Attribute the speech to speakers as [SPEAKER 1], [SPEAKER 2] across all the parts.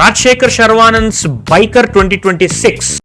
[SPEAKER 1] Rajasekhar Sharwanand biker 2026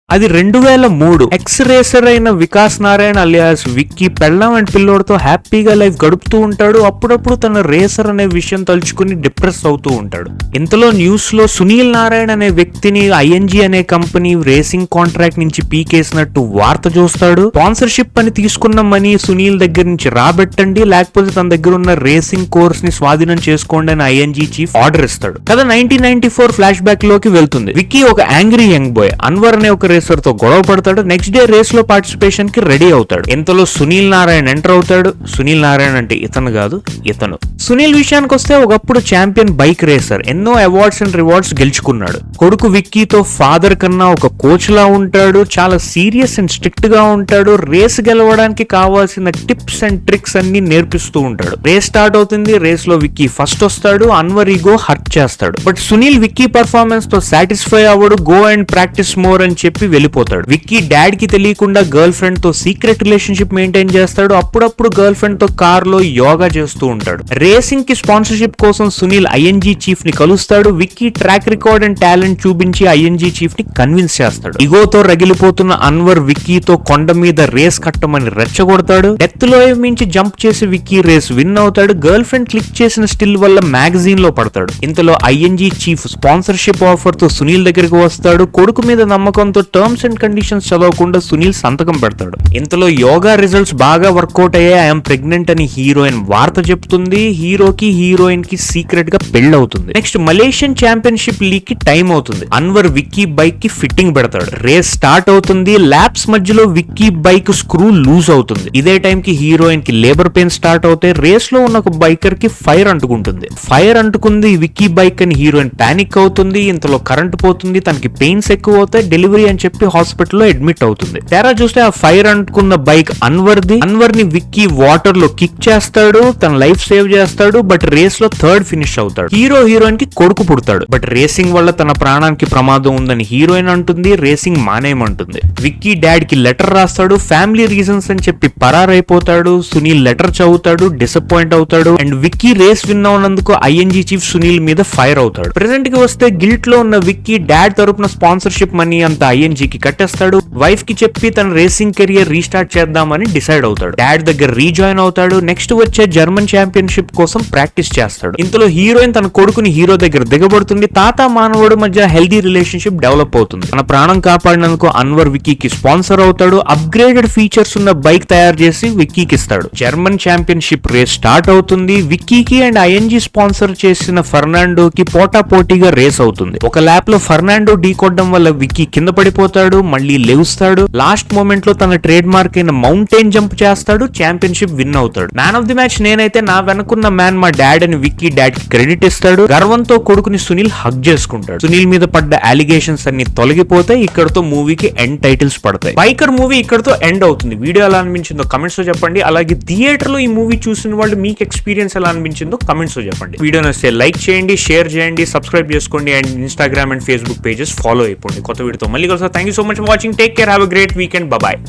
[SPEAKER 1] అది 2003 X racer అయిన Vikas Narayana alias Vicky పెళ్ళాం అండ్ పిల్లోడితో హ్యాపీగా లైఫ్ గడుపుతూ ఉంటాడు. అప్పుడప్పుడు తన రేసర్ అనే విషయం తలుచుకుని డిప్రెస్ అవుతూ ఉంటాడు. ఇంతలో న్యూస్ లో సునీల్ నారాయణ అనే వ్యక్తిని ఐఎన్జీ అనే కంపెనీ రేసింగ్ కాంట్రాక్ట్ నుంచి పీకేసినట్టు వార్త చూస్తాడు. స్పాన్సర్షిప్ అని తీసుకున్న మనీ సునీల్ దగ్గర నుంచి రాబెట్టండి, లేకపోతే తన దగ్గర ఉన్న రేసింగ్ కోర్స్ ని స్వాధీనం చేసుకోండి అని ఐఎన్జీ చీఫ్ ఆర్డర్ ఇస్తాడు. కథ 1994 ఫ్లాష్ బ్యాక్ లోకి వెళ్తుంది. విక్కీ ఒక యాంగ్రీ యంగ్ బాయ్ అన్వర్ అనే ఒక రేసర్ తో గొడవ పడతాడు. నెక్స్ట్ డే రేస్ లో పార్టిసిపేషన్ కి రెడీ అవుతాడు. ఇంతలో సునీల్ నారాయణ ఎంటర్ అవుతాడు. సునీల్ నారాయణ అంటే ఇతను కాదు, ఇతను. సునీల్ విషయానికి వస్తే ఒకప్పుడు ఛాంపియన్ బైక్ రేసర్, ఎన్నో అవార్డ్స్ అండ్ రివార్డ్స్ గెలుచుకున్నాడు. కొడుకు విక్కీతో ఫాదర్ కన్నా ఒక కోచ్ లా ఉంటాడు. చాలా సీరియస్ అండ్ స్ట్రిక్ట్ గా ఉంటాడు. రేస్ గెలవడానికి కావాల్సిన టిప్స్ అండ్ ట్రిక్స్ అన్ని నేర్పిస్తూ ఉంటాడు. రేస్ స్టార్ట్ అవుతుంది. రేస్ లో విక్కీ ఫస్ట్ వస్తాడు. అన్వర్ ఈగో హర్ట్ చేస్తాడు. బట్ సునీల్ విక్కీ పర్ఫార్మెన్స్ తో సాటిస్ఫై అవ్వడు. గో అండ్ ప్రాక్టీస్ మోర్ అని చెప్పి వెళ్ళిపోతాడు. విక్కీ డాడ్ కి తెలియకుండా గర్ల్ ఫ్రెండ్ తో సీక్రెట్ రిలేషన్షిప్ మెయింటైన్ చేస్తాడు. అప్పుడప్పుడు గర్ల్ ఫ్రెండ్ తో కార్ లో యోగా చేస్తూ ఉంటాడు. రేసింగ్ కి స్పాన్సర్షిప్ కోసం సునీల్ ఐఎన్జీ చీఫ్ ని కలుస్తాడు. Vicky track record and talent చూపించి ఐఎన్జీ చీఫ్ ని కన్విన్స్ చేస్తాడు. ఇగోతో రగిలిపోతున్న అన్వర్ విక్కీతో కొండ మీద రేస్ కట్టమని రెచ్చగొడతాడు. డెత్ లో మించి జంప్ చేసి విక్కీ రేస్ విన్ అవుతాడు. గర్ల్ ఫ్రెండ్ క్లిక్ చేసిన స్టిల్ వల్ల మ్యాగజైన్ లో పడతాడు. ఇంతలో ఐఎన్జీ చీఫ్ స్పాన్సర్షిప్ ఆఫర్ తో సునీల్ దగ్గరికి వస్తాడు. కొడుకు మీద నమ్మకంతో టర్మ్స్ అండ్ కండిషన్స్ చదవకుండా సునీల్ సంతకం పెడతాడు. ఇంతలో యోగా రిజల్ట్స్ బాగా వర్కౌట్ అయ్యాయి. ఐఎమ్ ప్రెగ్నెంట్ అని హీరోయిన్ వార్త చెప్తుంది. హీరోకి హీరోయిన్ కి సీక్రెట్ గా పెళ్లి అవుతుంది. నెక్స్ట్ మలేషియన్ ఛాంపియన్షిప్ లీగ్ కి టైం అవుతుంది. అన్వర్ విక్కీ బైక్ కి ఫిట్టింగ్ పెడతాడు. రేస్ స్టార్ట్ అవుతుంది. ల్యాప్స్ మధ్యలో విక్కీ బైక్ స్క్రూ లూజ్ అవుతుంది. ఇదే టైం కి హీరోయిన్ కి లేబర్ పెయిన్ స్టార్ట్ అవుతాయి. రేస్ లో ఉన్న ఒక బైకర్ కి ఫైర్ అంటుకుంటుంది. ఫైర్ అంటుకుంది విక్కీ బైక్ అని హీరోయిన్ పానిక్ అవుతుంది. ఇంతలో కరెంట్ పోతుంది. తనకి పెయిన్స్ ఎక్కువ అవుతాయి. డెలివరీ అని చెప్పి హాస్పిటల్లో అడ్మిట్ అవుతుంది. తెరా చూస్తే ఆ ఫైర్ అంటుకున్న బైక్ అన్వర్ది. అన్వర్ ని విక్కీ వాటర్ లో కిక్ చేస్తాడు. తన లైఫ్ సేవ్ చేస్తాడు. బట్ రేస్ లో థర్డ్ ఫినిష్ అవుతాడు. హీరోయిన్ కి కొడుకు పుడతాడు. బట్ రేసింగ్ వల్ల తన ప్రాణానికి ప్రమాదం ఉందని హీరోయిన్ అంటుంది. రేసింగ్ మానేయమంటుంది. విక్కీ డాడ్ కి లెటర్ రాస్తాడు. ఫ్యామిలీ రీజన్స్ అని చెప్పి పరారైపోతాడు. సునీల్ లెటర్ చదువుతాడు. డిసప్పాయింట్ అవుతాడు. అండ్ విక్కీ రేస్ విన్ అవునందుకు ఐఎన్జీ చీఫ్ సునీల్ మీద ఫైర్ అవుతాడు. ప్రెసెంట్ కి వస్తే గిల్ట్ లో ఉన్న విక్కీ డాడ్ తరపున స్పాన్సర్షిప్ మనీ అంతా ఐఎన్జీ కి కట్టేస్తాడు. వైఫ్ కి చెప్పి తన రేసింగ్ కెరియర్ రీస్టార్ట్ చేద్దామని డిసైడ్ అవుతాడు. డాడ్ దగ్గర రీజాయిన్ అవుతాడు. నెక్స్ట్ వచ్చే జర్మన్ ఛాంపియన్షిప్ కోసం ప్రాక్టీస్ చేస్తాడు. ఇంతలో హీరోయిన్ తన కొడుకుని హీరో దగ్గర దిగబడుతుంది. తాత మానవుడు మధ్య హెల్దీ రిలేషన్షిప్ డెవలప్ అవుతుంది. తన ప్రాణం కాపాడినందుకు అన్వర్ విక్కీకి స్పాన్సర్ అవుతాడు. అప్గ్రేడెడ్ ఫీచర్స్ ఉన్న బైక్ తయారు చేసి విక్కీకి ఇస్తాడు. జర్మన్ ఛాంపియన్షిప్ రేస్ స్టార్ట్ అవుతుంది. విక్కీకి అండ్ ఐఎన్జీ స్పాన్సర్ చేసిన ఫెర్నాండోకి పోటాపోటీగా రేస్ అవుతుంది. ఒక ల్యాప్ లో ఫెర్నాండో ఢీ కొట్టడం వల్ల విక్కీ కింద పడిపోతాడు. మళ్ళీ లేవుస్తాడు. లాస్ట్ మూమెంట్ లో తన ట్రేడ్ మార్క్ అయిన మౌంటైన్ జంప్ చేస్తాడు. ఛాంపియన్షిప్ విన్ అవుతాడు. మ్యాన్ ఆఫ్ ది మ్యాచ్ నేనైతే నా వెనుకున్న మ్యాన్ మా డాడ్ అని విక్కీ డాడ్ కి క్రెడిట్ ఇస్తాడు. గర్వంతో కొడుకుని సునీల్ హగ్ చేసుకుంటాడు. సునీల్ మీద పడ్డ అలిగేషన్స్ అన్ని తొలగిపోతే ఇక్కడతో మూవీకి ఎండ్ టైటిల్స్ పడతాయి. బైకర్ మూవీ ఇక్కడతో ఎండ్ అవుతుంది. వీడియో ఎలా అనిపించిందో కమెంట్స్ లో చెప్పండి. అలాగే థియేటర్ లో ఈ మూవీ చూసిన వాళ్ళు మీకు ఎక్స్పీరియన్స్ ఎలా అనిపించిందో కమెంట్స్ లో చెప్పండి. వీడియో నచ్చితే లైక్ చేయండి, షేర్ చేయండి, సబ్స్క్రైబ్ చేసుకోండి and Instagram and Facebook pages follow అయిపోండి. కొత్త వీడియోతో మళ్ళీ కలుస్తా. Thank you so much for watching. Take care. Have a great weekend. Bye.